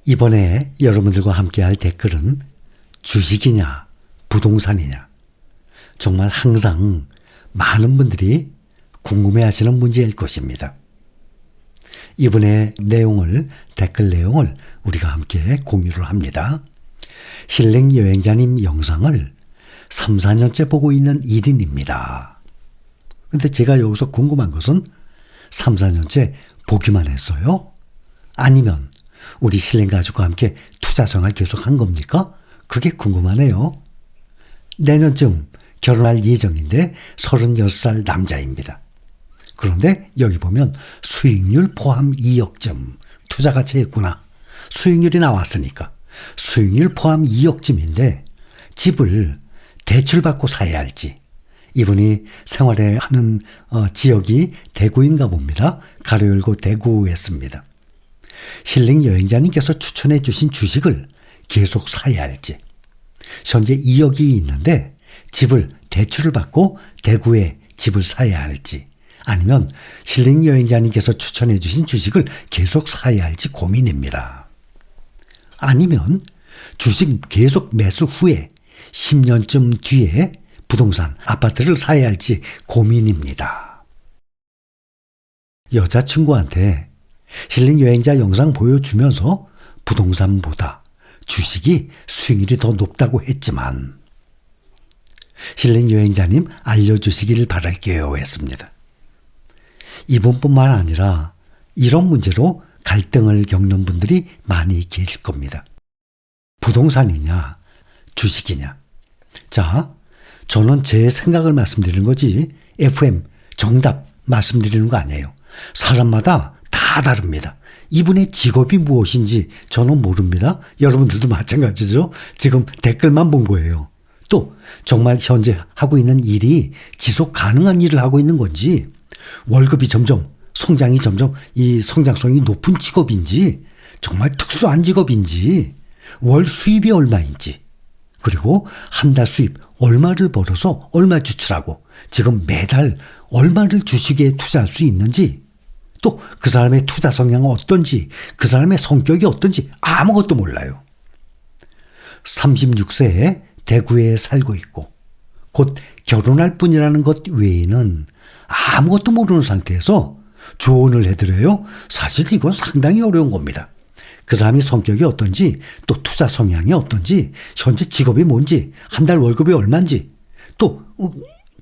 이번에 여러분들과 함께할 댓글은 주식이냐 부동산이냐, 정말 항상 많은 분들이 궁금해하시는 문제일 것입니다. 이번에 댓글 내용을 우리가 함께 공유를 합니다. 힐링 여행자님 영상을 3, 4년째 보고 있는 1인입니다. 근데 제가 여기서 궁금한 것은 3, 4년째 보기만 했어요? 아니면 우리 힐링 가족과 함께 투자 생활 계속 한 겁니까? 그게 궁금하네요. 내년쯤 결혼할 예정인데 36살 남자입니다. 그런데 여기 보면 수익률 포함 2억쯤 투자 같이 했구나. 수익률이 나왔으니까. 수익률 포함 2억쯤인데 집을 대출받고 사야 할지. 이분이 생활해 하는 지역이 대구인가 봅니다. 가로 열고 대구였습니다. 힐링 여행자님께서 추천해 주신 주식을 계속 사야 할지. 현재 2억이 있는데 집을 대출을 받고 대구에 집을 사야 할지. 아니면 힐링 여행자님께서 추천해 주신 주식을 계속 사야 할지 고민입니다. 아니면 주식 계속 매수 후에 10년쯤 뒤에 부동산, 아파트를 사야 할지 고민입니다. 여자친구한테 힐링 여행자 영상 보여주면서 부동산보다 주식이 수익률이 더 높다고 했지만 힐링 여행자님 알려주시길 바랄게요 했습니다. 이분뿐만 아니라 이런 문제로 갈등을 겪는 분들이 많이 계실 겁니다. 부동산이냐 주식이냐. 자, 저는 제 생각을 말씀드리는 거지 FM 정답 말씀드리는 거 아니에요. 사람마다 다 다릅니다. 이분의 직업이 무엇인지 저는 모릅니다. 여러분들도 마찬가지죠. 지금 댓글만 본 거예요. 또 정말 현재 하고 있는 일이 지속 가능한 일을 하고 있는 건지, 월급이 성장이 점점 이 성장성이 높은 직업인지, 정말 특수한 직업인지, 월 수입이 얼마인지, 그리고 한 달 수입 얼마를 벌어서 얼마 지출하고 지금 매달 얼마를 주식에 투자할 수 있는지, 또 그 사람의 투자 성향은 어떤지, 그 사람의 성격이 어떤지 아무것도 몰라요. 36세에 대구에 살고 있고 곧 결혼할 뿐이라는 것 외에는 아무것도 모르는 상태에서 조언을 해드려요. 사실 이건 상당히 어려운 겁니다. 그 사람이 성격이 어떤지, 또 투자 성향이 어떤지, 현재 직업이 뭔지, 한 달 월급이 얼마인지, 또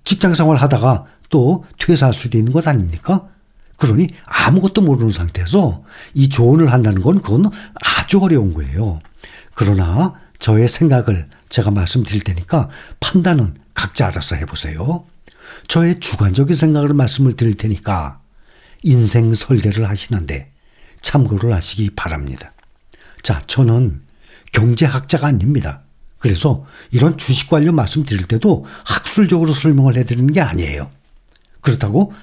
직장생활 하다가 또 퇴사할 수도 있는 것 아닙니까? 그러니 아무것도 모르는 상태에서 이 조언을 한다는 건 그건 아주 어려운 거예요. 그러나 저의 생각을 제가 말씀드릴 테니까 판단은 각자 알아서 해보세요. 저의 주관적인 생각을 말씀을 드릴 테니까 인생 설계를 하시는데 참고를 하시기 바랍니다. 자, 저는 경제학자가 아닙니다. 그래서 이런 주식 관련 말씀 드릴 때도 학술적으로 설명을 해드리는 게 아니에요. 그렇다고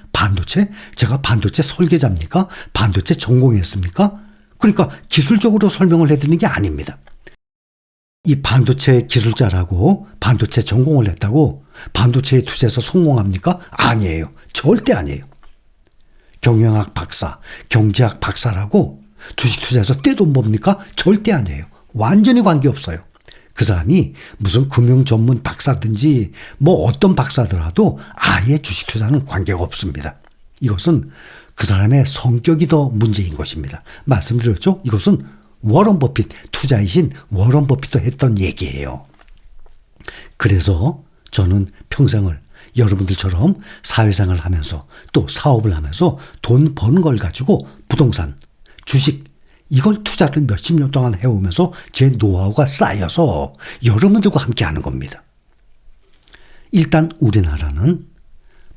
제가 반도체 설계자입니까? 반도체 전공했습니까? 그러니까 기술적으로 설명을 해드리는 게 아닙니다. 이 반도체 기술자라고 반도체 전공을 했다고 반도체에 투자해서 성공합니까? 아니에요. 절대 아니에요. 경영학 박사, 경제학 박사라고 주식 투자해서 떼돈 법니까? 절대 아니에요. 완전히 관계없어요. 그 사람이 무슨 금융 전문 박사든지 뭐 어떤 박사더라도 아예 주식 투자는 관계가 없습니다. 이것은 그 사람의 성격이 더 문제인 것입니다. 말씀드렸죠? 이것은 워런 버핏, 투자이신 워런 버핏도 했던 얘기예요. 그래서 저는 평생을 여러분들처럼 사회생활을 하면서 또 사업을 하면서 돈 번 걸 가지고 부동산, 주식, 이걸 투자를 몇십 년 동안 해오면서 제 노하우가 쌓여서 여러분들과 함께 하는 겁니다. 일단 우리나라는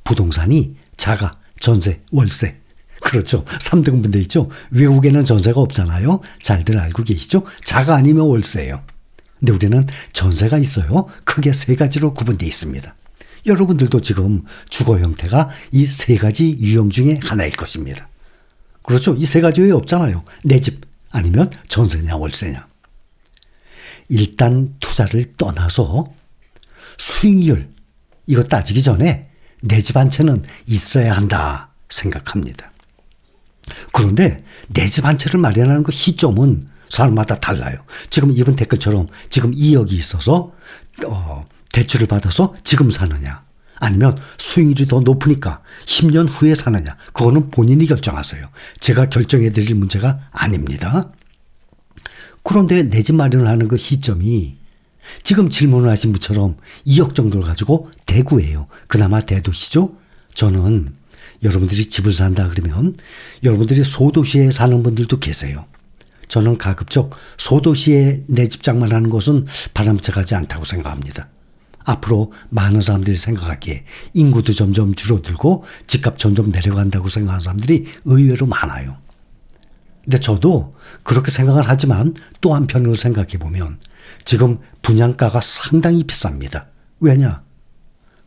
부동산이 자가, 전세, 월세, 그렇죠. 3등분 돼 있죠. 외국에는 전세가 없잖아요. 잘들 알고 계시죠? 자가 아니면 월세예요. 근데 우리는 전세가 있어요. 크게 세 가지로 구분되어 있습니다. 여러분들도 지금 주거 형태가 이 세 가지 유형 중에 하나일 것입니다. 그렇죠. 이 세 가지 외에 없잖아요. 내 집 아니면 전세냐 월세냐. 일단 투자를 떠나서 수익률 이거 따지기 전에 내 집 한 채는 있어야 한다 생각합니다. 그런데 내 집 한 채를 마련하는 그 시점은 사람마다 달라요. 지금 이번 댓글처럼 지금 2억이 있어서 대출을 받아서 지금 사느냐, 아니면 수익률이 더 높으니까 10년 후에 사느냐, 그거는 본인이 결정하세요. 제가 결정해 드릴 문제가 아닙니다. 그런데 내 집 마련을 하는 그 시점이 지금 질문을 하신 분처럼 2억 정도를 가지고 대구예요. 그나마 대도시죠. 저는 여러분들이 집을 산다 그러면 여러분들이 소도시에 사는 분들도 계세요. 저는 가급적 소도시에 내 집 장만하는 것은 바람직하지 않다고 생각합니다. 앞으로 많은 사람들이 생각하기에 인구도 점점 줄어들고 집값 점점 내려간다고 생각하는 사람들이 의외로 많아요. 근데 저도 그렇게 생각을 하지만 또 한편으로 생각해 보면 지금 분양가가 상당히 비쌉니다. 왜냐?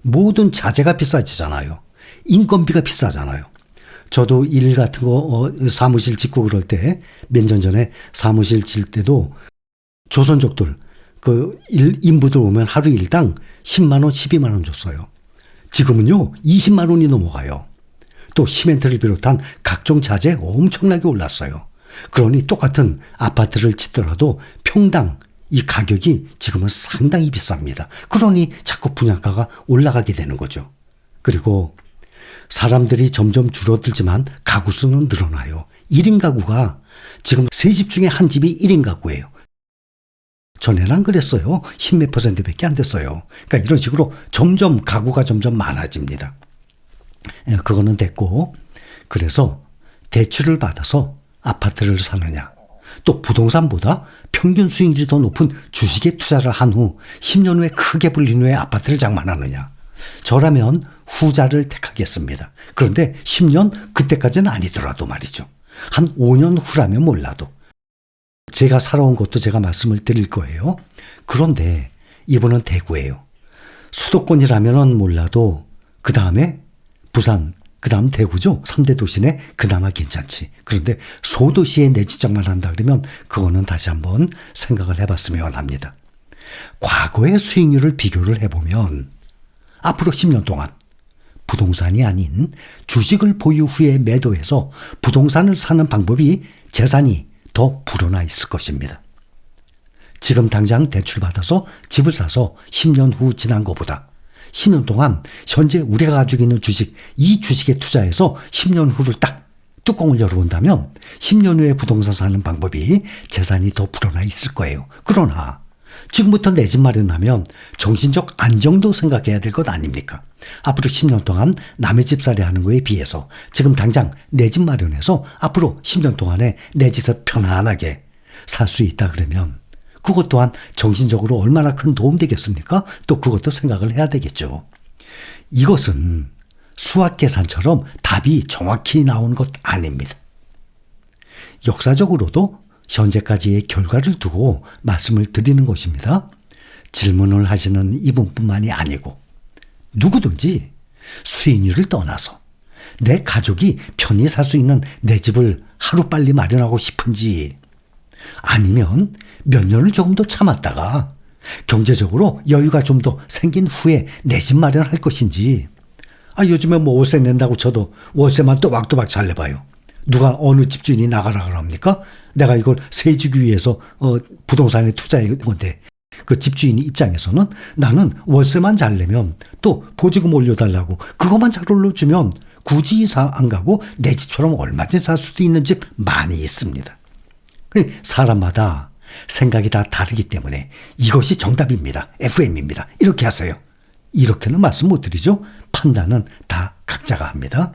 모든 자재가 비싸지잖아요. 인건비가 비싸잖아요. 저도 일 같은 거 사무실 짓고 그럴 때 몇 년 전에 사무실 질 때도 조선족들 그 인부들 오면 하루 일당 10만 원, 12만 원 줬어요. 지금은요 20만 원이 넘어가요. 또 시멘트를 비롯한 각종 자재 엄청나게 올랐어요. 그러니 똑같은 아파트를 짓더라도 평당 이 가격이 지금은 상당히 비쌉니다. 그러니 자꾸 분양가가 올라가게 되는 거죠. 그리고 사람들이 점점 줄어들지만 가구 수는 늘어나요. 1인 가구가 지금 3집 중에 한 집이 1인 가구예요. 전에는 안 그랬어요. 10몇 %밖에 안 됐어요. 그러니까 이런 식으로 점점 가구가 점점 많아집니다. 그거는 됐고, 그래서 대출을 받아서 아파트를 사느냐, 또 부동산보다 평균 수익률이 더 높은 주식에 투자를 한 후 10년 후에 크게 불린 후에 아파트를 장만하느냐. 저라면 후자를 택하겠습니다. 그런데 10년 그때까지는 아니더라도 말이죠. 한 5년 후라면 몰라도. 제가 살아온 것도 제가 말씀을 드릴 거예요. 그런데 이분은 대구예요. 수도권이라면 몰라도 그 다음에 부산, 그 다음 대구죠. 3대 도시 내 그나마 괜찮지. 그런데 소도시에 내 집 장만한다 그러면 그거는 다시 한번 생각을 해봤으면 합니다. 과거의 수익률을 비교를 해보면 앞으로 10년 동안 부동산이 아닌 주식을 보유 후에 매도해서 부동산을 사는 방법이 재산이 더 불어나 있을 것입니다. 지금 당장 대출받아서 집을 사서 10년 후 지난 것보다 10년 동안 현재 우리가 가지고 있는 주식, 이 주식에 투자해서 10년 후를 딱 뚜껑을 열어본다면 10년 후에 부동산 사는 방법이 재산이 더 불어나 있을 거예요. 그러나 지금부터 내 집 마련하면 정신적 안정도 생각해야 될 것 아닙니까? 앞으로 10년 동안 남의 집살이 하는 거에 비해서 지금 당장 내 집 마련해서 앞으로 10년 동안에 내 집에서 편안하게 살 수 있다 그러면 그것 또한 정신적으로 얼마나 큰 도움 되겠습니까? 또 그것도 생각을 해야 되겠죠. 이것은 수학 계산처럼 답이 정확히 나온 것 아닙니다. 역사적으로도 현재까지의 결과를 두고 말씀을 드리는 것입니다. 질문을 하시는 이분뿐만이 아니고 누구든지 수익률을 떠나서 내 가족이 편히 살 수 있는 내 집을 하루빨리 마련하고 싶은지, 아니면 몇 년을 조금 더 참았다가 경제적으로 여유가 좀 더 생긴 후에 내 집 마련할 것인지. 요즘에 뭐 월세 낸다고 쳐도 월세만 또박또박 잘 내봐요. 누가 어느 집주인이 나가라 그럽니까? 내가 이걸 세 주기 위해서 부동산에 투자한 건데, 그 집주인 입장에서는 나는 월세만 잘 내면 또 보증금 올려달라고 그것만 잘 올려주면 굳이 이사 안 가고 내 집처럼 얼마든지 살 수도 있는 집 많이 있습니다. 사람마다 생각이 다 다르기 때문에 이것이 정답입니다. FM입니다. 이렇게 하세요. 이렇게는 말씀 못 드리죠. 판단은 다 각자가 합니다.